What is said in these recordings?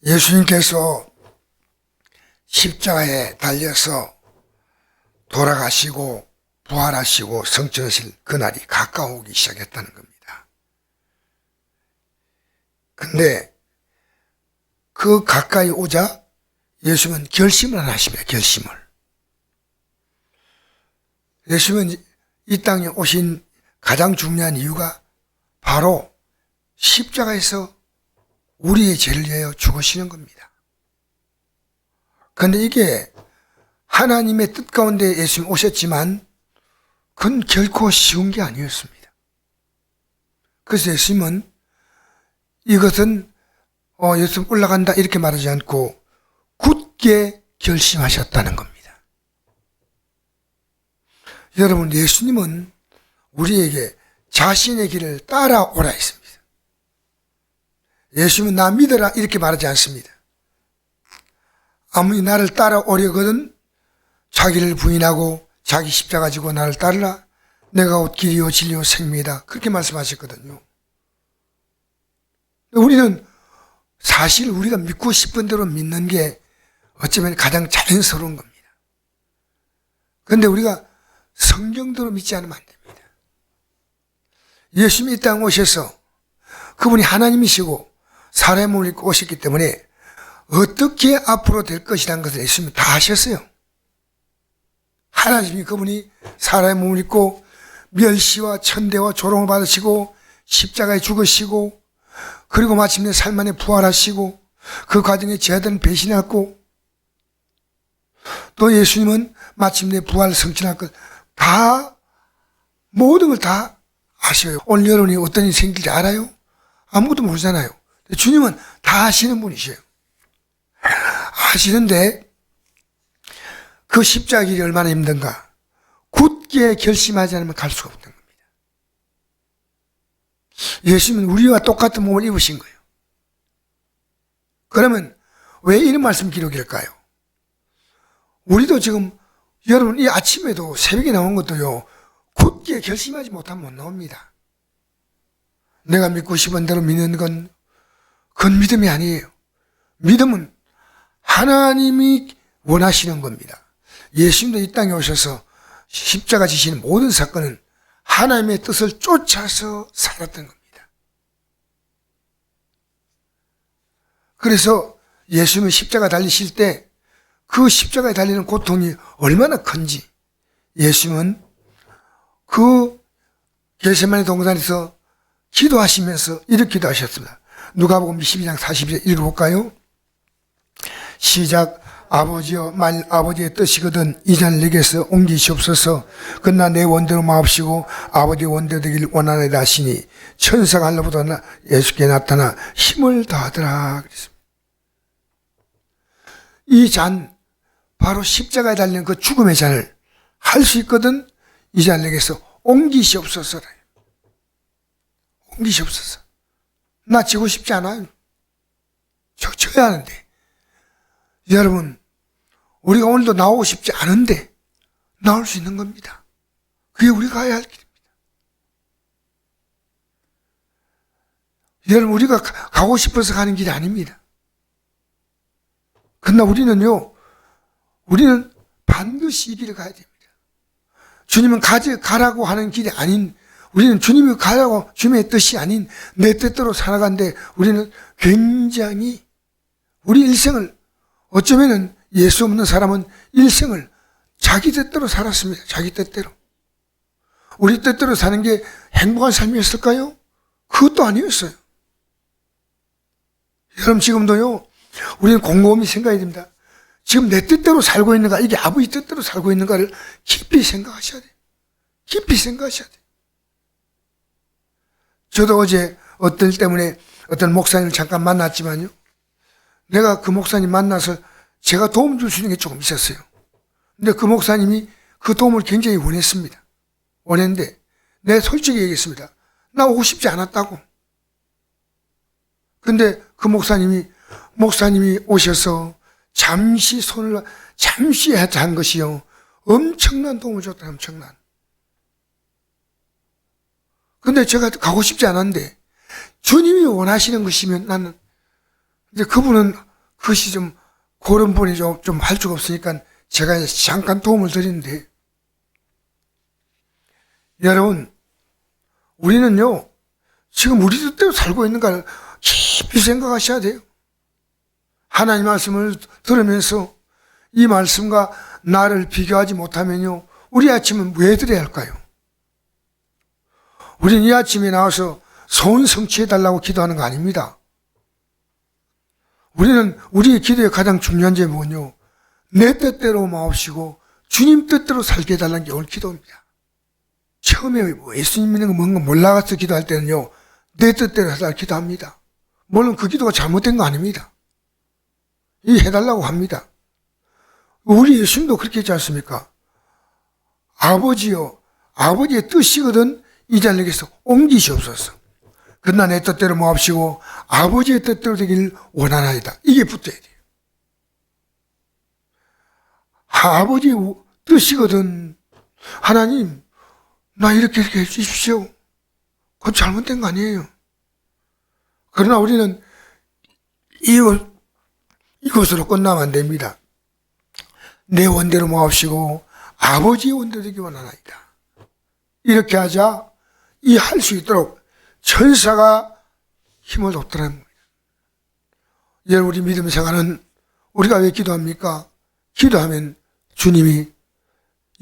예수님께서 십자가에 달려서 돌아가시고 부활하시고 성천하실 그날이 가까우기 시작했다는 겁니다. 근데 그 가까이 오자 예수님은 결심을 안 하십니다. 결심을. 예수님은 이 땅에 오신 가장 중요한 이유가 바로 십자가에서 우리의 죄를 위하여 죽으시는 겁니다. 그런데 이게 하나님의 뜻 가운데 예수님 오셨지만 그건 결코 쉬운 게 아니었습니다. 그래서 예수님은 이것은 예수님 올라간다 이렇게 말하지 않고 굳게 결심하셨다는 겁니다. 여러분, 예수님은 우리에게 자신의 길을 따라오라 했습니다. 예수님은 나 믿어라 이렇게 말하지 않습니다. 아무리 나를 따라오려거든 자기를 부인하고 자기 십자가 지고 나를 따르라. 내가 곧 길이요 진리요 생명이다. 그렇게 말씀하셨거든요. 우리는 사실 우리가 믿고 싶은 대로 믿는 게 어쩌면 가장 자연스러운 겁니다. 그런데 우리가 성경대로 믿지 않으면 안 됩니다. 예수님이 이 땅에 오셔서 그분이 하나님이시고 사람의 몸을 입고 오셨기 때문에 어떻게 앞으로 될 것이라는 것을 예수님이 다 하셨어요. 하나님이 그분이 사람의 몸을 입고 멸시와 천대와 조롱을 받으시고 십자가에 죽으시고 그리고 마침내 삶 안에 부활하시고 그 과정에 제자들은 배신했고 또 예수님은 마침내 부활 성취할 것 다 모든 걸 다 아셔요. 오늘 여러분이 어떤 일이 생길지 알아요? 아무것도 모르잖아요. 주님은 다 아시는 분이셔요. 아시는데 그 십자가 길이 얼마나 힘든가. 굳게 결심하지 않으면 갈 수가 없는 겁니다. 예수님은 우리와 똑같은 몸을 입으신 거예요. 그러면 왜 이런 말씀 기록일까요? 우리도 지금 여러분 이 아침에도 새벽에 나온 것도요, 굳게 결심하지 못하면 못 나옵니다. 내가 믿고 싶은 대로 믿는 건 그건 믿음이 아니에요. 믿음은 하나님이 원하시는 겁니다. 예수님도 이 땅에 오셔서 십자가 지시는 모든 사건은 하나님의 뜻을 쫓아서 살았던 겁니다. 그래서 예수님은 십자가 달리실 때 그 십자가에 달리는 고통이 얼마나 큰지 예수님은 그 겟세마네 동산에서 기도하시면서 이렇게 기도하셨습니다. 누가복음 12장 40절 읽어볼까요? 시작. 아버지여, 만일 아버지의 뜻이거든 이 잔을 내게서 옮기시옵소서. 그러나 내 원대로 마옵시고 아버지의 원대로 되길 원하나이다 하시니 천사가 하늘보다 예수께 나타나 힘을 다하더라 그랬습니다. 이 잔, 바로 십자가에 달리는 그 죽음의 잔을 할 수 있거든 이 잔을 내게서 옮기시옵소서. 옮기시옵소서. 나 지고 싶지 않아요. 져야 하는데. 여러분, 우리가 오늘도 나오고 싶지 않은데 나올 수 있는 겁니다. 그게 우리가 가야 할 길입니다. 여러분, 우리가 가고 싶어서 가는 길이 아닙니다. 그러나 우리는 반드시 이 길을 가야 됩니다. 주님은 가라고 하는 길이 아닌, 우리는 주님이 가라고, 주님의 뜻이 아닌 내 뜻대로 살아가는데 우리는 굉장히 우리 일생을, 어쩌면은 예수 없는 사람은 일생을 자기 뜻대로 살았습니다. 자기 뜻대로. 우리 뜻대로 사는 게 행복한 삶이었을까요? 그것도 아니었어요. 여러분, 지금도요, 우리는 곰곰이 생각해야 됩니다. 지금 내 뜻대로 살고 있는가, 이게 아버지 뜻대로 살고 있는가를 깊이 생각하셔야 돼요. 깊이 생각하셔야 돼요. 저도 어제 어떤 일 때문에 어떤 목사님을 잠깐 만났지만요, 내가 그 목사님 만나서 제가 도움 줄 수 있는 게 조금 있었어요. 근데 그 목사님이 그 도움을 굉장히 원했습니다. 원했는데 내가 솔직히 얘기했습니다. 나 오고 싶지 않았다고. 근데 그 목사님이 오셔서 잠시 한 것이요, 엄청난 도움을 줬다. 엄청난. 근데 제가 가고 싶지 않았는데 주님이 원하시는 것이면 나는, 이제 그분은 그것이 좀 그런 분이 좀 할 수가 없으니까 제가 잠깐 도움을 드리는데, 여러분, 우리는요, 지금 우리 뜻대로 살고 있는 걸 깊이 생각하셔야 돼요. 하나님 말씀을 들으면서 이 말씀과 나를 비교하지 못하면요, 우리 아침은 왜 드려야 할까요? 우리는 이 아침에 나와서 소원 성취해달라고 기도하는 거 아닙니다. 우리는 우리의 기도의 가장 중요한 제목은요, 내 뜻대로 마옵시고 주님 뜻대로 살게 해달라는 게 오늘 기도입니다. 처음에 예수님 믿는 거 뭔가 몰라가서 기도할 때는요, 내 뜻대로 해달라고 기도합니다. 물론 그 기도가 잘못된 거 아닙니다. 이 해달라고 합니다. 우리 예수님도 그렇게 했지 않습니까? 아버지여, 아버지의 뜻이거든 이 자리에서 옮기시옵소서. 그러나 내 뜻대로 모합시고 아버지의 뜻대로 되길 원하나이다. 이게 붙어야 돼요. 아버지의 뜻이거든. 하나님, 나 이렇게 해주십시오. 그건 잘못된 거 아니에요. 그러나 우리는 이것으로 끝나면 안 됩니다. 내 원대로 모합시고 아버지의 원대로 되기 원하나이다. 이렇게 하자 이 할 수 있도록 천사가 힘을 줬더라는 거예요. 여러분, 우리 믿음 생활은 우리가 왜 기도합니까? 기도하면 주님이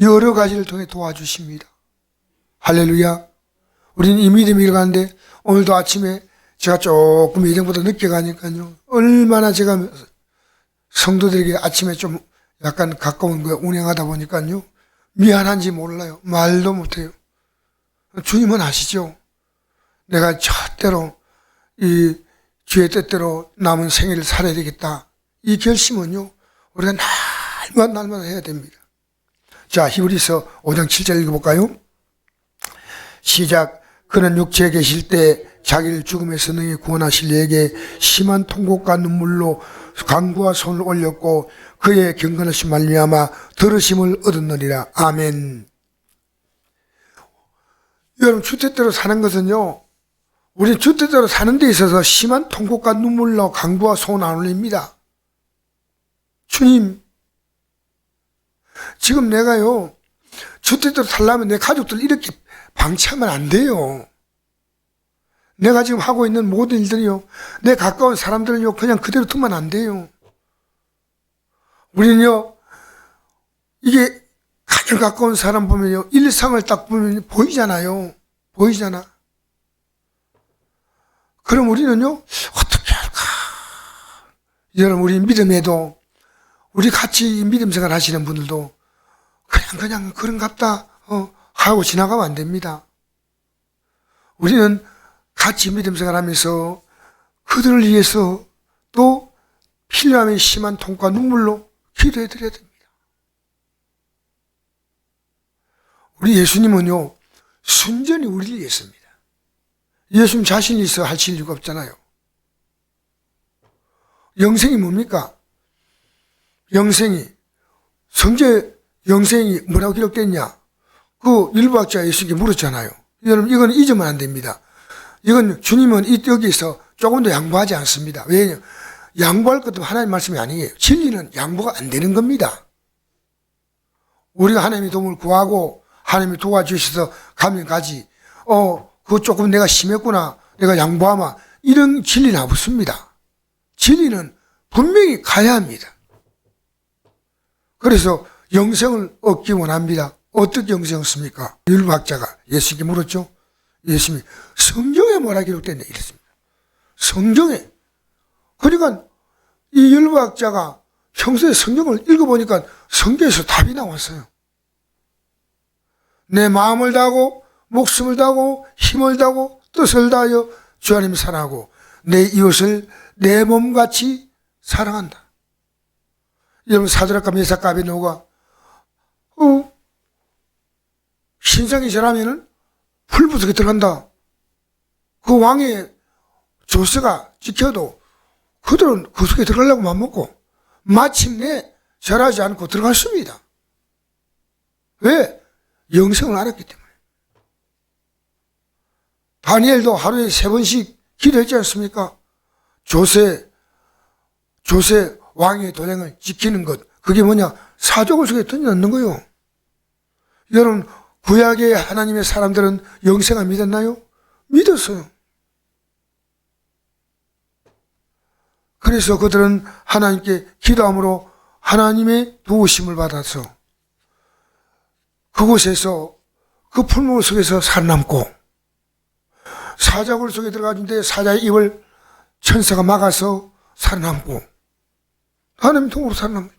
여러 가지를 통해 도와주십니다. 할렐루야. 우리는 이 믿음이 일어가는데 오늘도 아침에 제가 조금 예전보다 늦게 가니까요, 얼마나 제가 성도들에게 아침에 좀 약간 가까운 거 운행하다 보니까요, 미안한지 몰라요. 말도 못해요. 주님은 아시죠? 내가 절대로 이 주의 뜻대로 남은 생애를 살아야 되겠다. 이 결심은요, 우리가 날마다 해야 됩니다. 자, 히브리서 5장 7절 읽어볼까요? 시작. 그는 육체에 계실 때 자기를 죽음에서 능히 구원하실 이에게 심한 통곡과 눈물로 간구와 손을 올렸고 그의 경건하신 말미암아 들으심을 얻었느니라. 아멘. 여러분, 주 뜻대로 사는 것은요, 우리 주 뜻대로 사는 데 있어서 심한 통곡과 눈물로 간구와 손을 안 올립니다. 주님, 지금 내가요, 주 뜻대로 살려면 내 가족들 이렇게 방치하면 안 돼요. 내가 지금 하고 있는 모든 일들이요, 내 가까운 사람들은요, 그냥 그대로 두면 안 돼요. 우리는요, 이게 가장 가까운 사람 보면요, 일상을 딱 보면 보이잖아요. 보이잖아. 그럼 우리는요, 어떻게 할까? 여러분, 우리 믿음에도, 우리 같이 믿음 생활 하시는 분들도 그냥 그런갑다 하고 지나가면 안 됩니다. 우리는 같이 믿음 생활 하면서 그들을 위해서 또 필요함이 심한 통과 눈물로 기도해 드려야 됩니다. 우리 예수님은요, 순전히 우리를 위했습니다. 예수님 자신이 있어 하실 이유가 없잖아요. 영생이 뭡니까? 영생이, 성제 영생이 뭐라고 기록됐냐? 그 율법학자 예수님께 물었잖아요. 여러분, 이건 잊으면 안 됩니다. 이건 주님은 여기서 조금 더 양보하지 않습니다. 왜냐? 양보할 것도 하나님 말씀이 아니에요. 진리는 양보가 안 되는 겁니다. 우리가 하나님의 도움을 구하고 하나님이 도와주셔서 가면 가지. 그거 조금 내가 심했구나. 내가 양보하마. 이런 진리는 없습니다. 진리는 분명히 가야 합니다. 그래서 영생을 얻기 원합니다. 어떻게 영생을 얻습니까? 율법학자가 예수님께 물었죠. 예수님이 성경에 뭐라 기록됐냐 이랬습니다. 성경에. 그러니까 이 율법학자가 평소에 성경을 읽어보니까 성경에서 답이 나왔어요. 내 마음을 다하고 목숨을 다하고 힘을 다하고 뜻을 다하여 주 하나님을 사랑하고 내 이웃을 내 몸같이 사랑한다. 여러분, 사드락과 메삭과 아벤노가 신상이 절하면은 불구속에 들어간다. 그 왕의 조서가 지켜도 그들은 구속에 들어가려고 맘먹고 마침내 절하지 않고 들어갔습니다. 왜? 영생을 알았기 때문에. 다니엘도 하루에 3번씩 기도했지 않습니까? 조세 왕의 도량을 지키는 것, 그게 뭐냐? 사족을 속에 던져넣는 거요. 여러분, 구약의 하나님의 사람들은 영생을 믿었나요? 믿었어요. 그래서 그들은 하나님께 기도함으로 하나님의 도우심을 받아서 그곳에서 그 풀물 속에서 살아남고, 사자굴 속에 들어가는데 사자의 입을 천사가 막아서 살아남고, 하나님 통으로 살아남고.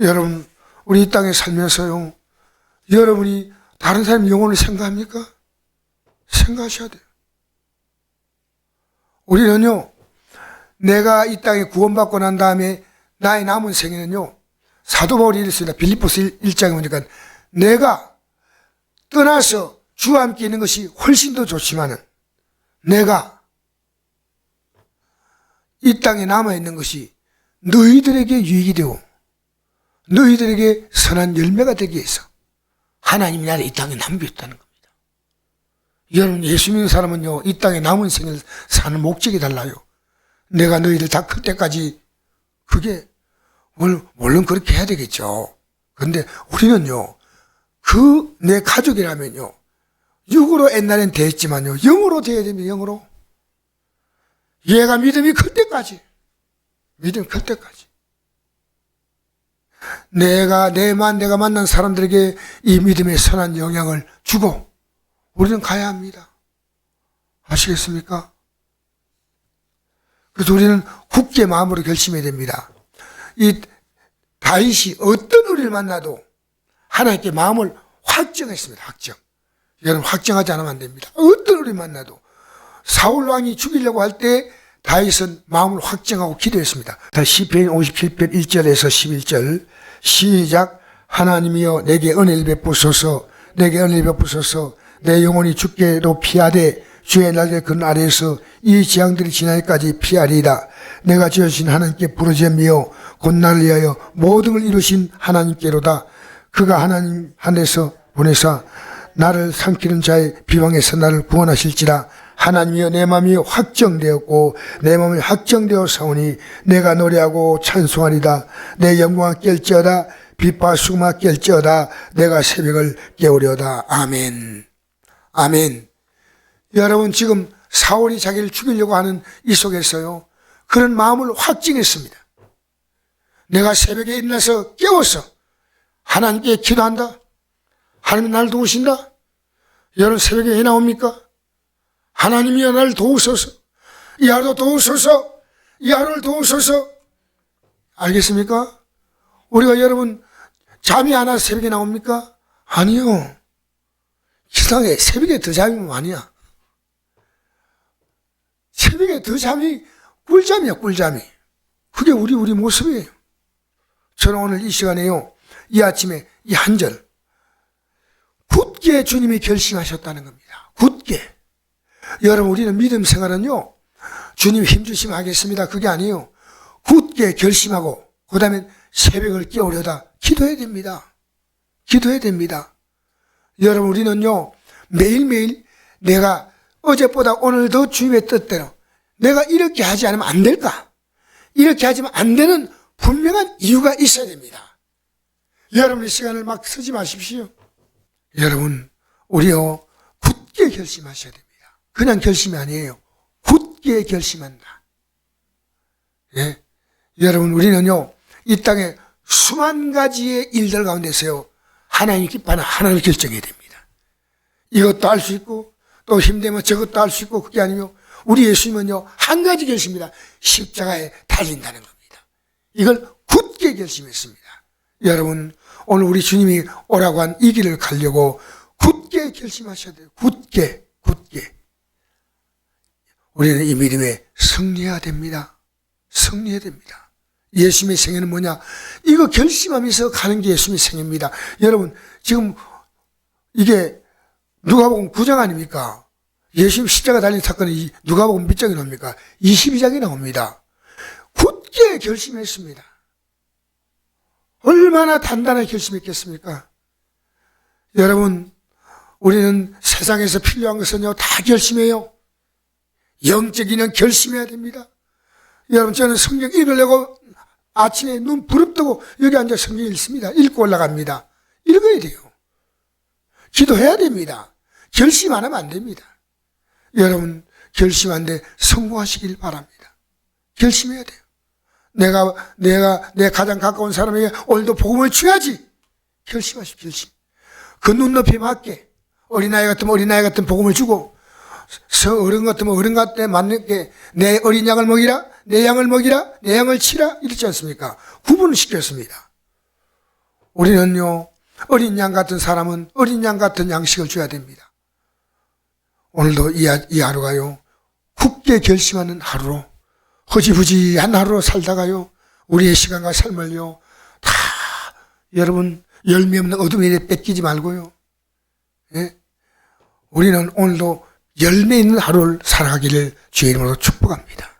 여러분, 우리 이 땅에 살면서요, 여러분이 다른 사람 영혼을 생각합니까? 생각하셔야 돼요. 우리는요, 내가 이 땅에 구원받고 난 다음에 나의 남은 생에는요, 사도 바울이 이랬습니다. 빌립보서 1장에 보니까 내가 떠나서 주와 함께 있는 것이 훨씬 더 좋지만은 내가 이 땅에 남아있는 것이 너희들에게 유익이 되고 너희들에게 선한 열매가 되기 위해서 하나님이 나를 이 땅에 남겼다는 겁니다. 여러분, 예수 믿는 사람은요, 이 땅에 남은 생을 사는 목적이 달라요. 내가 너희들 다 클 때까지, 그게 물론 그렇게 해야 되겠죠. 그런데 우리는요, 내 가족이라면요, 육으로 옛날엔 됐지만요, 영으로 돼야 됩니다. 영으로. 얘가 믿음이 클 때까지, 믿음이 클 때까지. 내가 만난 사람들에게 이 믿음의 선한 영향을 주고 우리는 가야 합니다. 아시겠습니까? 그래서 우리는 굳게 마음으로 결심해야 됩니다. 이 다윗이 어떤 우리를 만나도 하나님께 마음을 확정했습니다. 확정. 여러분, 확정하지 않으면 안 됩니다. 어떤 우리를 만나도. 사울 왕이 죽이려고 할 때 다윗은 마음을 확정하고 기도했습니다. 시편 57편 1절에서 11절 시작. 하나님이여 내게 은혜를 베푸소서, 내게 은혜를 베푸소서. 내 영혼이 주께로 피하되 주의 날개 근 아래에서 이 재앙들이 지나기까지 피하리이다. 내가 지으신 하나님께 부르짖으며 곧 나를 위하여 모든 걸 이루신 하나님께로다. 그가 하나님 하늘에서 보내사 나를 삼키는 자의 비방에서 나를 구원하실지라. 하나님이여 내 마음이 확정되었고 내 마음이 확정되어 사오니 내가 노래하고 찬송하리다. 내 영광을 깰지어다. 빛과 수금아 깰지어다. 내가 새벽을 깨우려다. 아멘. 아멘. 여러분, 지금 사울이 자기를 죽이려고 하는 이 속에서요, 그런 마음을 확증했습니다. 내가 새벽에 일어나서 깨워서 하나님께 기도한다. 하나님이 나를 도우신다. 여러분, 새벽에 왜 나옵니까? 하나님이여 나를 도우소서. 이 하루 도우소서. 이 하루를 도우소서. 알겠습니까? 우리가 여러분 잠이 안 와서 새벽에 나옵니까? 아니요. 이상해. 새벽에 더 잠이면 아니야. 새벽에 더 잠이 꿀잠이야, 꿀잠이. 그게 우리 모습이에요. 저는 오늘 이 시간에요, 이 아침에 이 한 절, 굳게 주님이 결심하셨다는 겁니다. 굳게. 여러분, 우리는 믿음 생활은요, 주님 힘주시면 하겠습니다. 그게 아니에요. 굳게 결심하고 그 다음에 새벽을 깨우려다 기도해야 됩니다. 기도해야 됩니다. 여러분, 우리는요, 매일매일 내가 어제보다 오늘 더 주님의 뜻대로 내가 이렇게 하지 않으면 안 될까? 이렇게 하지만 안 되는 분명한 이유가 있어야 됩니다. 여러분의 시간을 막 쓰지 마십시오. 여러분, 우리요, 굳게 결심하셔야 됩니다. 그냥 결심이 아니에요. 굳게 결심한다. 예? 여러분, 우리는요, 이 땅에 수만 가지의 일들 가운데서요, 하나님 기뻐하는 하나를 결정해야 됩니다. 이것도 할 수 있고, 또 힘들면 저것도 할 수 있고, 그게 아니며, 우리 예수님은요, 한 가지 결심입니다. 십자가에 달린다는 겁니다. 이걸 굳게 결심했습니다. 여러분, 오늘 우리 주님이 오라고 한 이 길을 가려고 굳게 결심하셔야 돼요. 굳게. 우리는 이 믿음에 승리해야 됩니다. 승리해야 됩니다. 예수님의 생애는 뭐냐? 이거 결심하면서 가는 게 예수님의 생애입니다. 여러분, 지금 이게 누가복음 9장 아닙니까? 예수님 십자가 달린 사건이 누가복음 몇 장이 나옵니까? 22장이 나옵니다. 굳게 결심했습니다. 얼마나 단단하게 결심했겠습니까? 여러분, 우리는 세상에서 필요한 것은요, 다 결심해요. 영적인은 결심해야 됩니다. 여러분, 저는 성경 읽으려고 아침에 눈 부릅뜨고 여기 앉아 성경 읽습니다. 읽고 올라갑니다. 읽어야 돼요. 기도해야 됩니다. 결심 안 하면 안 됩니다. 여러분, 결심한데 성공하시길 바랍니다. 결심해야 돼요. 내 가장 가까운 사람에게 오늘도 복음을 줘야지. 결심하십시오, 결심. 그 눈높이에 맞게 어린아이 같으면 어린아이 같은 복음을 주고, 어른 같으면 어른 같에 맞게 내 어린 양을 먹이라, 내 양을 먹이라, 내 양을 치라, 이렇지 않습니까? 구분을 시켰습니다. 우리는요, 어린 양 같은 사람은 어린 양 같은 양식을 줘야 됩니다. 오늘도 이 하루가요, 굳게 결심하는 하루로, 허지부지한 하루로 살다가요, 우리의 시간과 삶을요, 다 여러분 열매 없는 어둠에 뺏기지 말고요. 예? 우리는 오늘도 열매 있는 하루를 살아가기를 주의 이름으로 축복합니다.